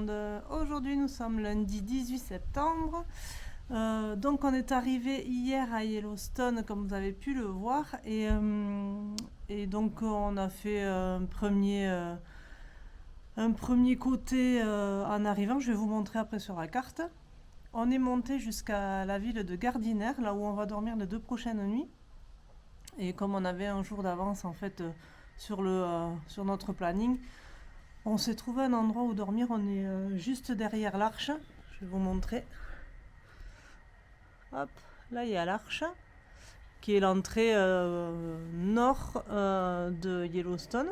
monde. Aujourd'hui nous sommes lundi 18 septembre. Donc on est arrivé hier à Yellowstone comme vous avez pu le voir et donc on a fait un premier côté en arrivant, je vais vous montrer après sur la carte. On est monté jusqu'à la ville de Gardiner, là où on va dormir les 2 prochaines nuits. Et comme on avait un jour d'avance en fait sur notre planning, on s'est trouvé un endroit où dormir. On est juste derrière l'arche. Je vais vous montrer. Hop, là il y a l'arche qui est l'entrée nord de Yellowstone.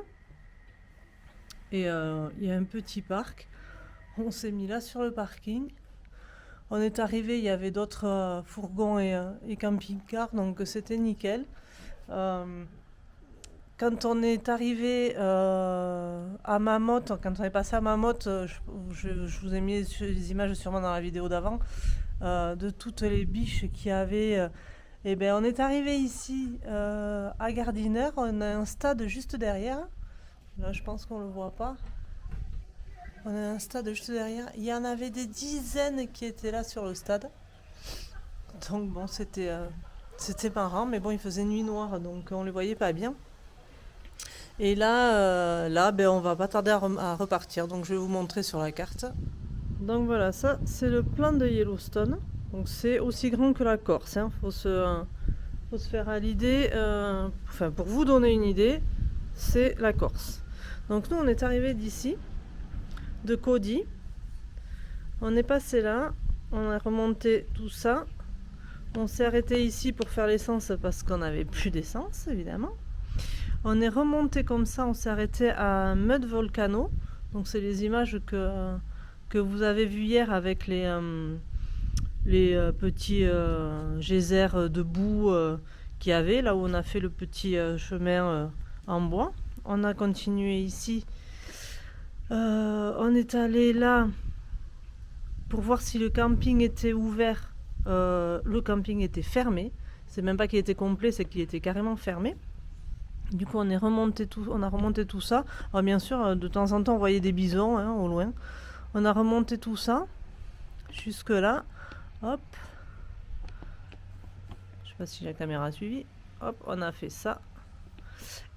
Et il y a un petit parc. On s'est mis là sur le parking. On est arrivé, il y avait d'autres fourgons et camping-cars, donc c'était nickel. Quand on est arrivé à Mammoth, quand on est passé à Mammoth, je vous ai mis les images sûrement dans la vidéo d'avant, de toutes les biches qu'il y avait. Et ben on est arrivé ici à Gardiner, on a un stade juste derrière. Là je pense qu'on le voit pas. On a un stade juste derrière. Il y en avait des dizaines qui étaient là sur le stade. Donc bon, c'était marrant, mais bon, il faisait nuit noire, donc on les voyait pas bien. Et là, ben, on va pas tarder à repartir, donc je vais vous montrer sur la carte. Donc voilà, ça c'est le plan de Yellowstone. Donc c'est aussi grand que la Corse. Faut se faire à l'idée. Pour vous donner une idée, c'est la Corse. Donc nous, on est arrivé d'ici, de Cody. On est passé là, on a remonté tout ça. On s'est arrêté ici pour faire l'essence parce qu'on n'avait plus d'essence, évidemment. On est remonté comme ça, on s'est arrêté à Mud Volcano. Donc c'est les images que vous avez vues hier avec les petits geysers de boue qu'il y avait, là où on a fait le petit chemin en bois. On a continué ici. On est allé là pour voir si le camping était ouvert. Le camping était fermé. C'est même pas qu'il était complet, c'est qu'il était carrément fermé. Du coup, on a remonté tout ça. Alors, bien sûr, de temps en temps, on voyait des bisons au loin. On a remonté tout ça jusque là. Hop. Je sais pas si la caméra a suivi. Hop, on a fait ça.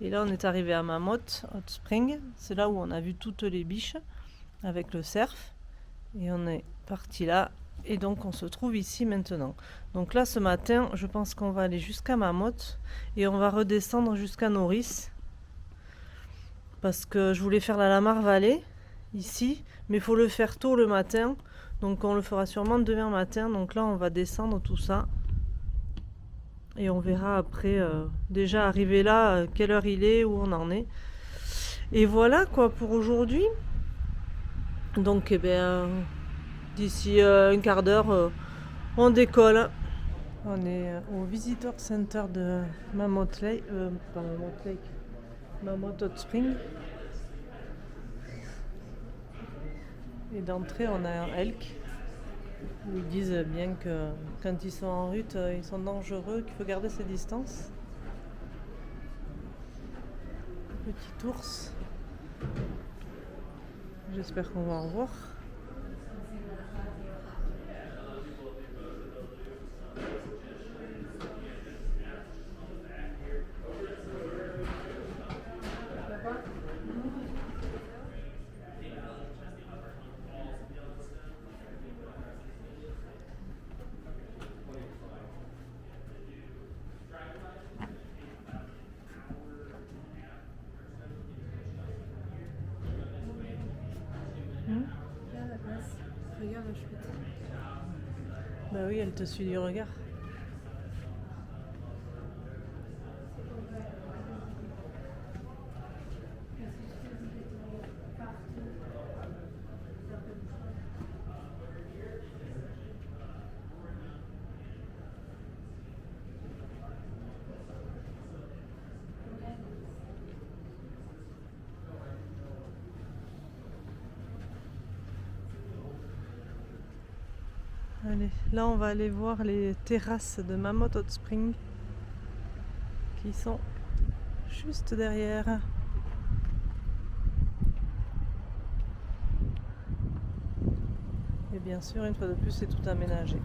Et là, on est arrivé à Mammoth Hot Spring. C'est là où on a vu toutes les biches avec le cerf. Et on est parti là. Et donc, on se trouve ici maintenant. Donc là, ce matin, je pense qu'on va aller jusqu'à Mammoth. Et on va redescendre jusqu'à Norris. Parce que je voulais faire la Lamar Valley, ici. Mais il faut le faire tôt le matin. Donc, on le fera sûrement demain matin. Donc là, on va descendre tout ça. Et on verra après, déjà arrivé là, quelle heure il est, où on en est. Et voilà quoi pour aujourd'hui. Donc eh bien, d'ici un quart d'heure, on décolle. On est au Visitor Center de Mammoth Lake, pas Mammoth Lake, Mammoth Hot Spring. Et d'entrée, on a un elk. Où ils disent bien que quand ils sont en route, ils sont dangereux, qu'il faut garder ses distances. Petit ours. J'espère qu'on va en voir. Regarde la chouette. Bah oui, elle te suit du regard. Allez, là on va aller voir les terrasses de Mammoth Hot Spring qui sont juste derrière. bien sûr, une fois de plus, c'est tout aménagé.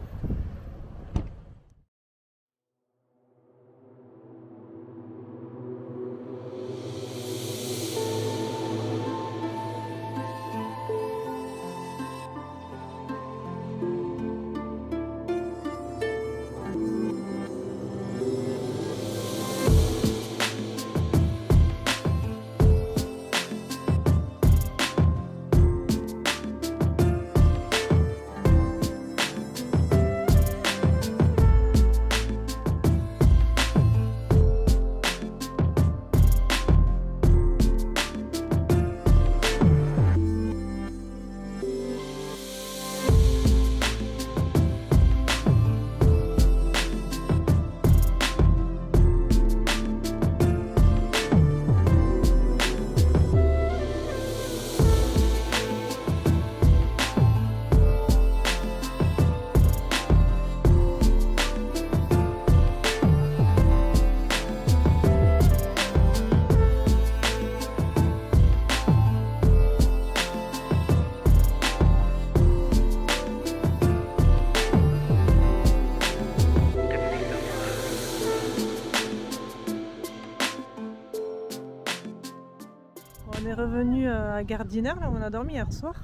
On est revenu à Gardiner, là où on a dormi hier soir.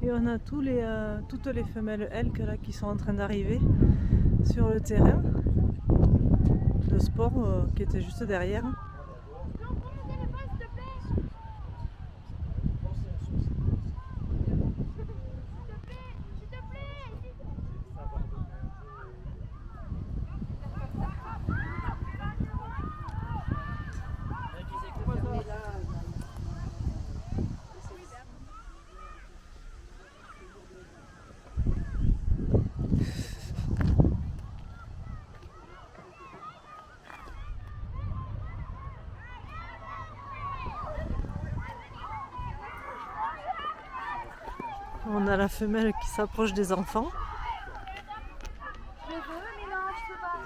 Et on a toutes les femelles elk là, qui sont en train d'arriver sur le terrain de sport qui était juste derrière. On a la femelle qui s'approche des enfants. Je veux, mais non, je peux pas.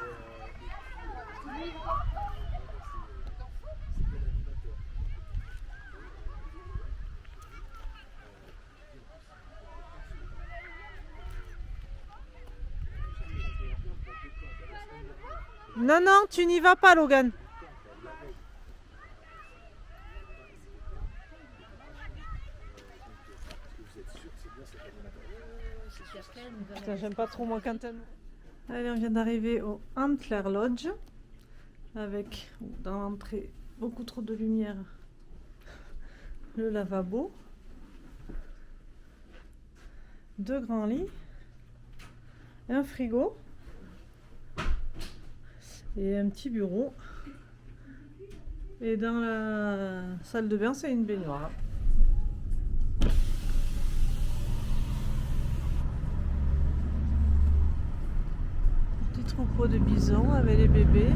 Non, non, tu n'y vas pas, Logan. Putain, j'aime pas trop moi quand elle... Allez, on vient d'arriver au Antler Lodge avec dans l'entrée beaucoup trop de lumière, le lavabo, 2 grands lits, un frigo et un petit bureau. Et dans la salle de bain, c'est une baignoire. Petit troupeau de bisons avec les bébés.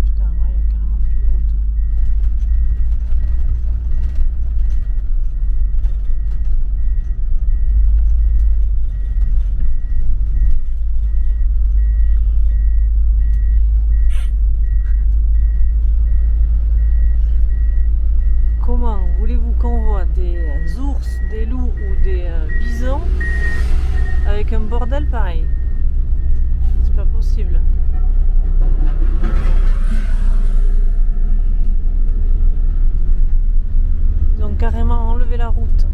Putain, ouais, il y a carrément plus de route. Comment voulez-vous qu'on voit des ours, des loups ou des bisons avec un bordel pareil? C'est pas possible. Ils ont carrément enlevé la route.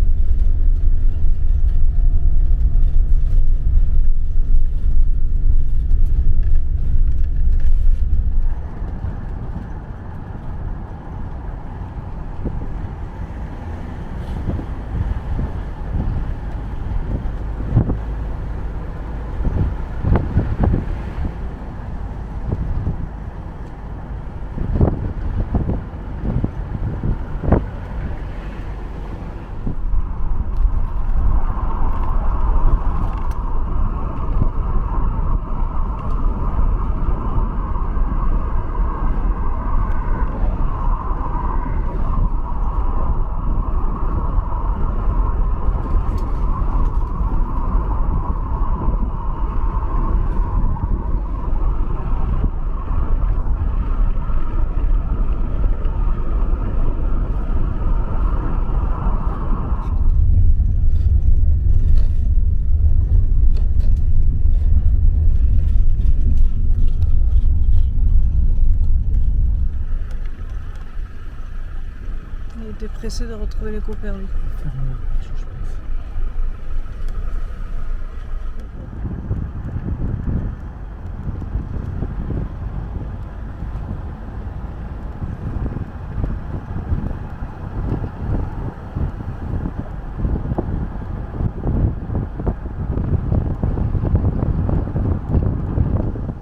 pressé de retrouver les copains lui. Ferme-la, change pas.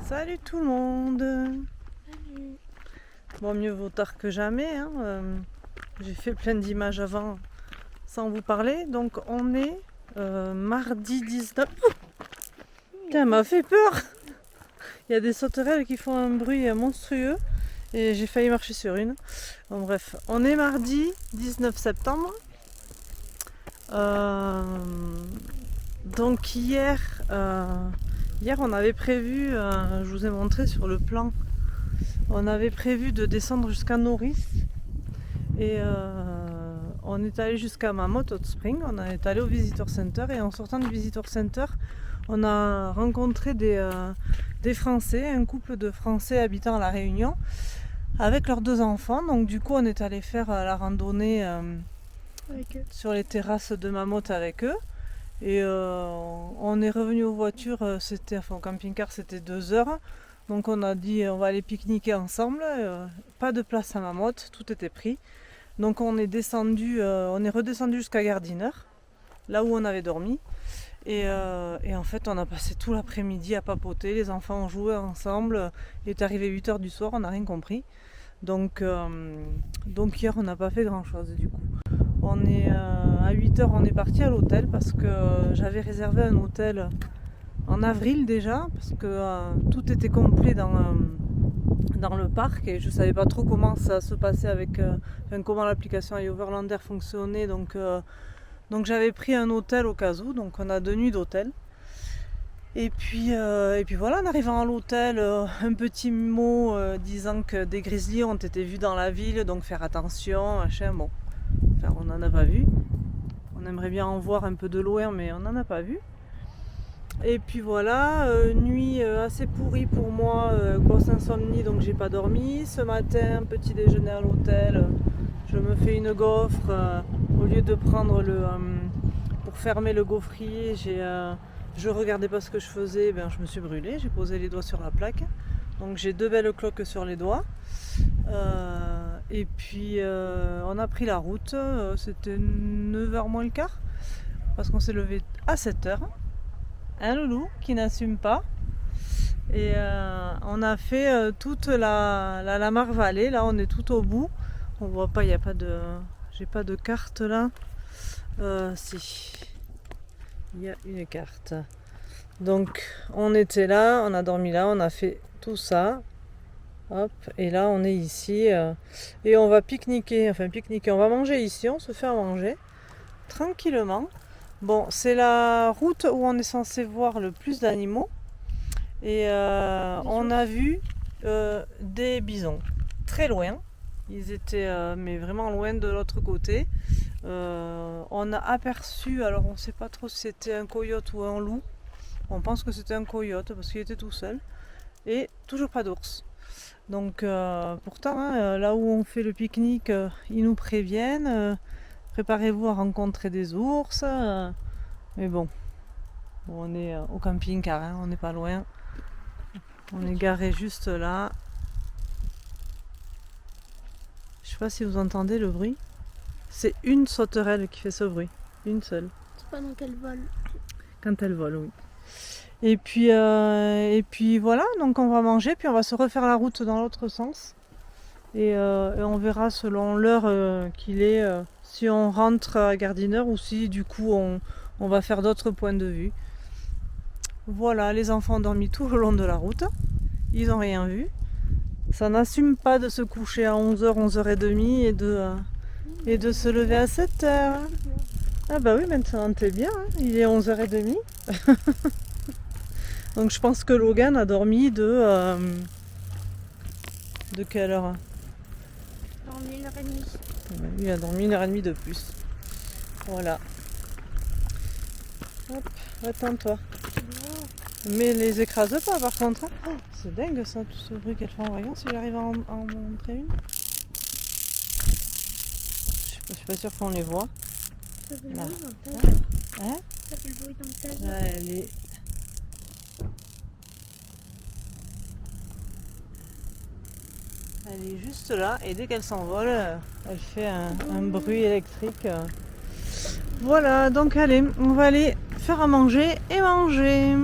Salut tout le monde. Salut. Bon, mieux vaut tard que jamais, hein. J'ai fait plein d'images avant sans vous parler. Donc on est mardi 19. Oh, putain, elle m'a fait peur. Il y a des sauterelles qui font un bruit monstrueux et j'ai failli marcher sur une. Bon, bref, on est mardi 19 septembre. Donc hier on avait prévu, je vous ai montré sur le plan, on avait prévu de descendre jusqu'à Norris et on est allé jusqu'à Mammoth Hot Spring, on est allé au Visitor Center et en sortant du Visitor Center on a rencontré des Français, un couple de Français habitant à La Réunion avec leurs 2 enfants. Donc du coup on est allé faire la randonnée sur les terrasses de Mammoth avec eux. Et on est revenu aux voitures, au camping-car c'était 2 heures. Donc on a dit on va aller pique-niquer ensemble. Pas de place à Mammoth, tout était pris. Donc on est redescendu jusqu'à Gardiner, là où on avait dormi. Et en fait on a passé tout l'après-midi à papoter, les enfants ont joué ensemble. Il est arrivé 8 heures du soir, on n'a rien compris. Donc hier on n'a pas fait grand chose du coup. À 8 heures on est parti à l'hôtel parce que j'avais réservé un hôtel en avril déjà parce que tout était complet dans le parc et je savais pas trop comment ça se passait comment l'application iOverlander fonctionnait, donc j'avais pris un hôtel au cas où, donc on a 2 nuits d'hôtel. Et puis voilà, en arrivant à l'hôtel, un petit mot disant que des grizzlies ont été vus dans la ville, donc faire attention, machin, bon. Enfin, on n'en a pas vu. On aimerait bien en voir un peu de loin, mais on n'en a pas vu. Et puis voilà, nuit assez pourrie pour moi, grosse insomnie, donc j'ai pas dormi. Ce matin, petit déjeuner à l'hôtel, je me fais une gaufre. Au lieu de prendre pour fermer le gaufrier, je regardais pas ce que je faisais, je me suis brûlée, j'ai posé les doigts sur la plaque. Donc j'ai 2 belles cloques sur les doigts. Et puis on a pris la route, c'était 9h moins le quart, parce qu'on s'est levé à 7h. Un loulou qui n'assume pas. Et on a fait toute la Lamar Valley, là on est tout au bout. On voit pas, j'ai pas de carte là. Si, il y a une carte. Donc on était là, on a dormi là, on a fait tout ça. Hop, et là on est ici et on va pique-niquer, on va manger ici, on se fait à manger tranquillement. Bon, c'est la route où on est censé voir le plus d'animaux et on a vu des bisons très loin, ils étaient mais vraiment loin de l'autre côté. On a aperçu, alors on sait pas trop si c'était un coyote ou un loup, on pense que c'était un coyote parce qu'il était tout seul et toujours pas d'ours. Donc pourtant, hein, là où on fait le pique-nique, ils nous préviennent, préparez-vous à rencontrer des ours. Mais bon, on est au camping-car, hein, on n'est pas loin. On est garé juste là. Je sais pas si vous entendez le bruit. C'est une sauterelle qui fait ce bruit, une seule. C'est pas dans quel vol. Quand elle vole, oui. Et puis voilà, donc on va manger, puis on va se refaire la route dans l'autre sens. Et on verra selon l'heure qu'il est, si on rentre à Gardiner ou si du coup on va faire d'autres points de vue. Voilà, les enfants ont dormi tout le long de la route. Ils n'ont rien vu. Ça n'assume pas de se coucher à 11h, 11h30 et de se lever à 7h. Ah bah oui, maintenant t'es bien, hein, il est 11h30. Donc je pense que Logan a dormi de quelle heure? Dormi 1h30. Il a dormi 1h30 de plus. Voilà. Hop, attends-toi. Mais les écrase pas par contre. Oh, c'est dingue ça, tout ce bruit qu'elles font en voyant. Si j'arrive à en montrer une. Je sais Je suis pas sûre qu'on les voit. Ça fait le Là. bruit dans le tas. Hein? Ça fait le bruit dans le tas. Là, elle est juste là et dès qu'elle s'envole, elle fait un bruit électrique. Voilà, donc allez, on va aller faire à manger et manger.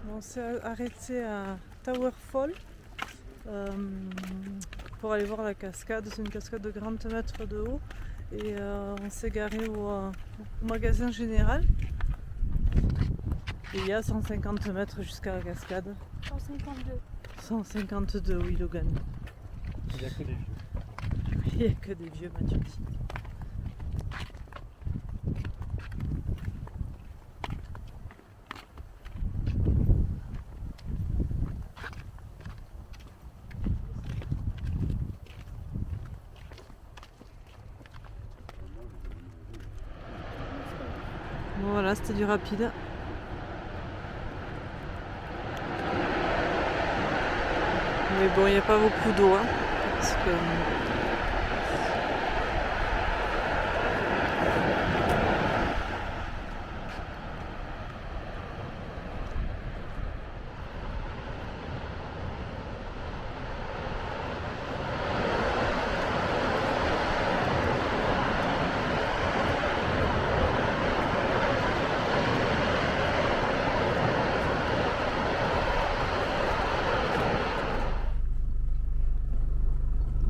On s'est arrêté à Tower Fall pour aller voir la cascade. C'est une cascade de 40 mètres de haut. Et on s'est garé au magasin général. Et il y a 150 mètres jusqu'à la cascade. 152. 152, oui, Logan. Il n'y a que des vieux. Il n'y a que des vieux, Mathieu dit. Bon, voilà, c'était du rapide. Mais bon, il n'y a pas beaucoup d'eau, hein, parce que...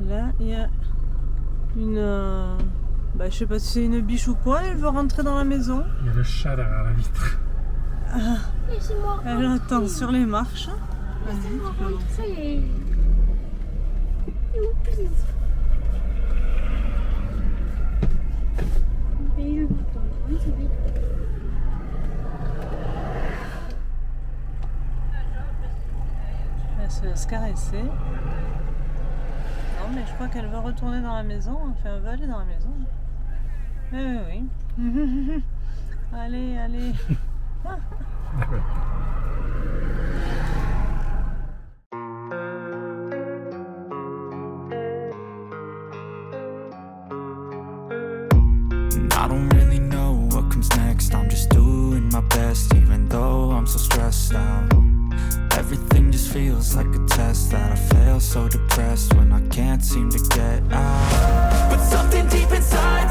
Là, il y a une... je sais pas si c'est une biche ou quoi, elle veut rentrer dans la maison. Il y a le chat derrière la vitre. Laissez-moi Elle attend sur les marches. Laissez-moi rentrer. You please. Mais je m'attends, c'est vite. Elle se laisse caresser. Non, mais je crois qu'elle veut retourner dans la maison. Enfin, elle veut aller dans la maison. Oui. Allez, allez. I don't really know what comes next. I'm just doing my best, even though I'm so stressed out. Everything just feels like a test that I fail, so depressed when I can't seem to get out. But something deep inside